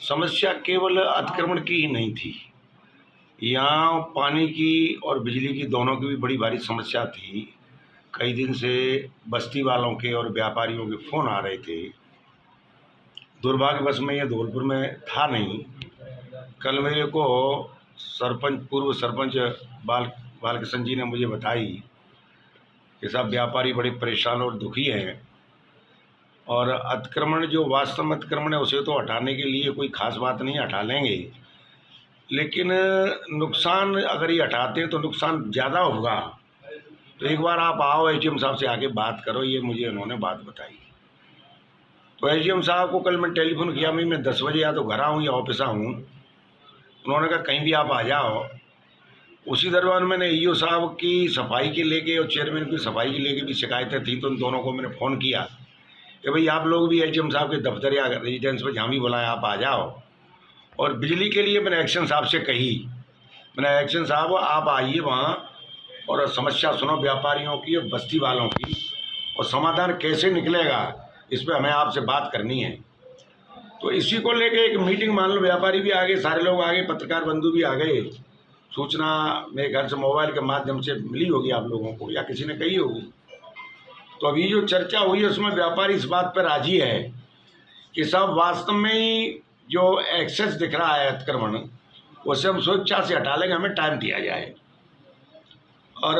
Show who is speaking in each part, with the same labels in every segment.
Speaker 1: समस्या केवल अतिक्रमण की ही नहीं थी, यहाँ पानी की और बिजली की दोनों की भी बड़ी भारी समस्या थी। कई दिन से बस्ती वालों के और व्यापारियों के फ़ोन आ रहे थे। दुर्भाग्यवश में ये धौलपुर में था नहीं। कल मेरे को पूर्व सरपंच बालकिशन जी ने मुझे बताई कि साहब व्यापारी बड़े परेशान और दुखी हैं, और अतिक्रमण जो वास्तव में अतिक्रमण है उसे तो हटाने के लिए कोई खास बात नहीं, हटा लेंगे, लेकिन नुकसान अगर ये हटाते हैं तो नुकसान ज़्यादा होगा। तो एक बार आप आओ, एसडीएम साहब से आके बात करो, ये मुझे उन्होंने बात बताई। तो एसडीएम साहब को कल मैं टेलीफोन किया, मैं 10 बजे या तो घर आऊँ या ऑफिस आऊँ। उन्होंने कहा कहीं भी आप आ जाओ। उसी दरमियान मैंने ईओ साहब की सफाई के लेके और चेयरमैन की सफाई के लेके भी शिकायतें थी, तो उन दोनों को मैंने फ़ोन किया कि भाई आप लोग भी एसडीएम साहब के दफ्तर या रेजिडेंस में जहाँ भी बुलाएं आप आ जाओ। और बिजली के लिए मैंने एक्शन साहब से कही, मैंने एक्शन साहब आप आइए वहाँ और समस्या सुनो व्यापारियों की और बस्ती वालों की, और समाधान कैसे निकलेगा इस पर हमें आपसे बात करनी है। तो इसी को लेके एक मीटिंग, मान लो व्यापारी भी आ गए, सारे लोग आ गए, पत्रकार बंधु भी आ गए। सूचना मेरे घर से मोबाइल के माध्यम से मिली होगी आप लोगों को या किसी ने कही होगी। तो अभी जो चर्चा हुई है उसमें व्यापारी इस बात पर राजी है कि साहब वास्तव में ही जो एक्सेस दिख रहा है अतिक्रमण, उसे हम स्वेच्छा से हटा लेंगे, हमें टाइम दिया जाए। और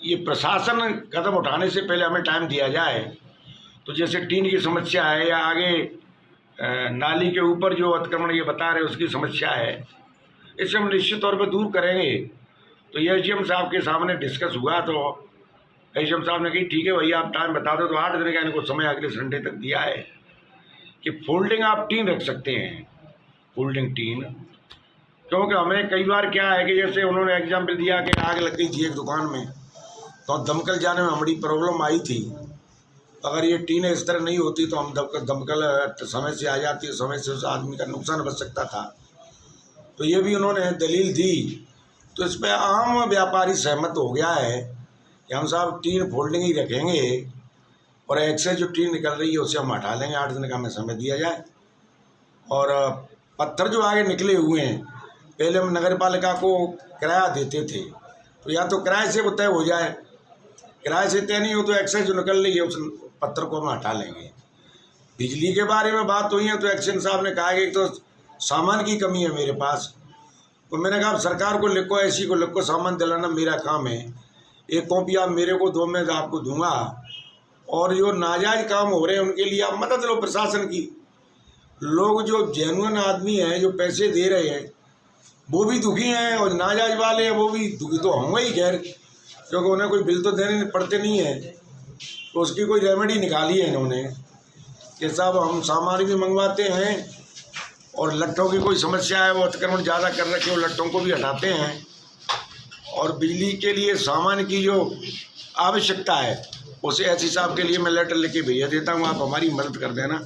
Speaker 1: ये प्रशासन कदम उठाने से पहले हमें टाइम दिया जाए। तो जैसे टीन की समस्या है या आगे नाली के ऊपर जो अतिक्रमण ये बता रहे उसकी समस्या है, इसे हम निश्चित तौर पर दूर करेंगे। तो ये एसडीएम साहब के सामने डिस्कस हुआ, तो एसडीएम साहब ने कही ठीक है भैया आप टाइम बता दो। तो 8 दिन का इनको समय अगले संडे तक दिया है कि फोल्डिंग आप टीन रख सकते हैं, फोल्डिंग टीन। क्योंकि हमें कई बार क्या है कि जैसे उन्होंने एग्जाम्पल दिया कि आग लग गई थी एक दुकान में, तो दमकल जाने में बड़ी प्रॉब्लम आई थी। अगर ये टीनें इस तरह नहीं होती तो हम दमकल समय से आ जाती, समय से उस आदमी का नुकसान बच सकता था। तो ये भी उन्होंने दलील दी। तो इस पर आम व्यापारी सहमत हो गया है कि हम साहब टीन फोल्डिंग ही रखेंगे, और एक्सेस जो टीन निकल रही है उसे हम हटा लेंगे। 8 दिन का हमें समय दिया जाए। और पत्थर जो आगे निकले हुए हैं, पहले हम नगर पालिका को किराया देते थे, तो या तो किराए से वो तय हो जाए, किराए से तय नहीं हो तो एक्सेस जो निकल रही है उस पत्थर को हम हटा लेंगे। बिजली के बारे में बात हुई है तो एक्शन साहब ने कहा कि तो सामान की कमी है मेरे पास। तो मैंने कहा सरकार को लिखो, ऐसी को लिखो, सामान दिलाना मेरा काम है। एक कॉपी आप मेरे को दो, मैं आपको दूंगा। और जो नाजायज काम हो रहे हैं उनके लिए आप मदद लो प्रशासन की। लोग जो जेन्युइन आदमी हैं जो पैसे दे रहे हैं वो भी दुखी हैं, और नाजायज वाले हैं वो भी दुखी तो होंगे ही खैर, क्योंकि उन्हें कोई बिल तो देने पड़ते नहीं है। तो उसकी कोई रेमेडी निकाली है इन्होंने कि साहब हम सामान भी मंगवाते हैं, और लट्ठों की कोई समस्या है वो अतिक्रमण ज़्यादा कर रखे हो लट्ठों को भी हटाते हैं, और बिजली के लिए सामान की जो आवश्यकता है उसे एससी साहब के लिए मैं लेटर लिख के भेज देता हूँ, आप हमारी मदद कर देना।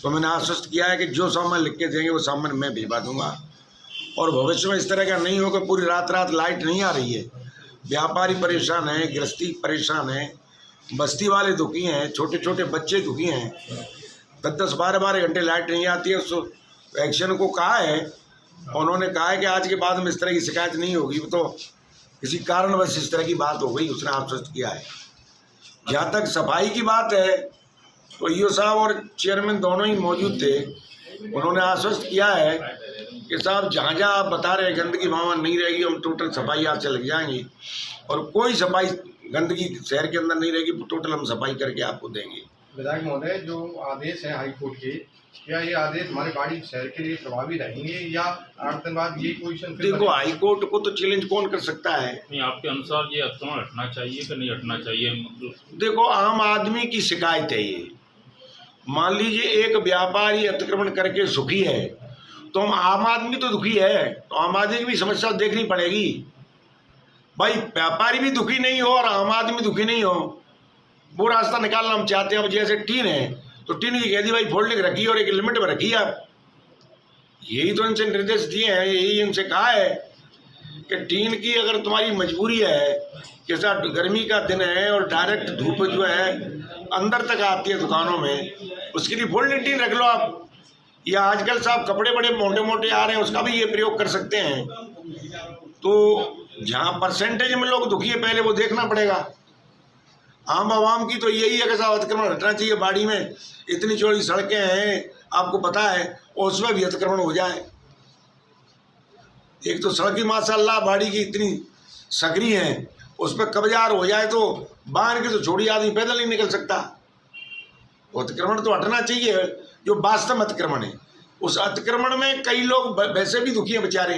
Speaker 1: तो मैंने आश्वस्त किया है कि जो सामान लिख के देंगे वो सामान मैं भिजवा दूँगा। और भविष्य में इस तरह का नहीं होगा पूरी रात लाइट नहीं आ रही है। व्यापारी परेशान हैं, गृहस्थी परेशान है, बस्ती वाले दुखी हैं, छोटे छोटे बच्चे दुखी हैं। 10-10, 12-12 घंटे लाइट नहीं आती है। उस एक्शन को कहा है, उन्होंने कहा है कि आज के बाद में इस तरह की शिकायत नहीं होगी। तो किसी कारणवश इस तरह की बात हो गई, उसने आश्वस्त किया है। जहाँ तक सफाई की बात है तो ईओ साहब और चेयरमैन दोनों ही मौजूद थे। उन्होंने आश्वस्त किया है कि साहब जहाँ जहाँ आप बता रहे हैं गंदगी वहाँ नहीं रहेगी, हम टोटल सफाई आपसे लग जाएंगे, और कोई सफाई गंदगी शहर के अंदर नहीं रहेगी, टोटल हम सफाई करके आपको देंगे।
Speaker 2: विधायक महोदय, जो आदेश है हाईकोर्ट के, क्या ये आदेश हमारे बाड़ी शहर के लिए प्रभावी रहेंगे या 8 दिन बाद ये पोजीशन?
Speaker 1: देखो हाईकोर्ट को तो चैलेंज कौन कर सकता है।
Speaker 3: नहीं, आपके अनुसार ये अतिक्रमण हटना चाहिए कि नहीं हटना चाहिए?
Speaker 1: देखो आम आदमी की शिकायत है ये। मान लीजिए एक व्यापारी अतिक्रमण करके सुखी है, तो हम आम आदमी तो दुखी है, तो आम आदमी की भी समस्या देखनी पड़ेगी। भाई व्यापारी भी दुखी नहीं हो और आम आदमी दुखी नहीं हो, वो रास्ता निकालना हम चाहते हैं। अब जैसे टीन है तो टीन की कह दी भाई फोल्डिंग रखी और एक लिमिट में रखी आप, यही तो इनसे निर्देश दिए हैं, यही इनसे कहा है कि टीन की अगर तुम्हारी मजबूरी है, जैसा गर्मी का दिन है और डायरेक्ट धूप जो है अंदर तक आती है दुकानों में, उसके लिए फोल्डिंग टीन रख लो आप। या आजकल साहब कपड़े बड़े मोटे मोटे आ रहे हैं, उसका भी ये प्रयोग कर सकते हैं। तो जहाँ परसेंटेज में लोग दुखी है पहले वो देखना पड़ेगा। आम आवाम की तो यही है कि साहब अतिक्रमण हटना चाहिए, बाड़ी में इतनी चौड़ी सड़कें हैं आपको पता है, और उसमें भी अतिक्रमण हो जाए। एक तो सड़क ही माशाल्लाह बाड़ी की इतनी सकरी है, उस पर कब्जार हो जाए तो बाहर की तो छोड़ी आदमी पैदल नहीं निकल सकता। अतिक्रमण तो हटना चाहिए, जो वास्तव अतिक्रमण है। उस अतिक्रमण में कई लोग वैसे भी दुखी हैं बेचारे।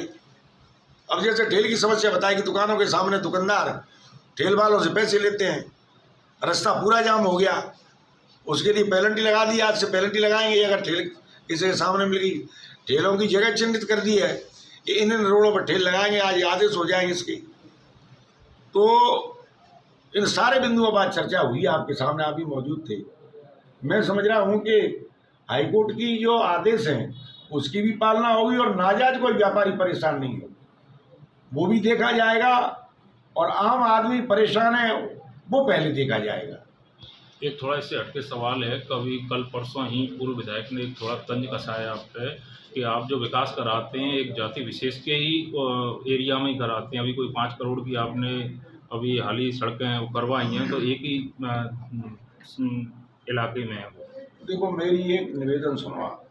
Speaker 1: अब जैसे ठेल की समस्या बताई कि दुकानों के सामने दुकानदार ठेल वालों से पैसे लेते हैं, रास्ता पूरा जाम हो गया, उसके लिए पेनल्टी लगा दी। आज से पेनल्टी लगाएंगे अगर ठेल किसी के सामने मिल गई। ठेलों की जगह चिन्हित कर दी है कि इन रोडों पर ठेल लगाएंगे, आज आदेश हो जाएंगे इसके। तो इन सारे बिंदुओं पर चर्चा हुई, आपके सामने आप भी मौजूद थे। मैं समझ रहा हूँ कि हाईकोर्ट की जो आदेश हैं उसकी भी पालना होगी, और नाजायज कोई व्यापारी परेशान नहीं हो वो भी देखा जाएगा, और आम आदमी परेशान है वो पहले देखा जाएगा।
Speaker 3: एक थोड़ा इससे हटके सवाल है, कभी कल परसों ही पूर्व विधायक ने एक थोड़ा तंज कसाया आप पे कि आप जो विकास कराते हैं एक जाति विशेष के ही एरिया में ही कराते हैं। अभी कोई 5 करोड़ की आपने अभी हाल ही सड़कें वो करवाई हैं, तो एक ही इलाके में है वो।
Speaker 1: देखो मेरी एक निवेदन सुनो आप,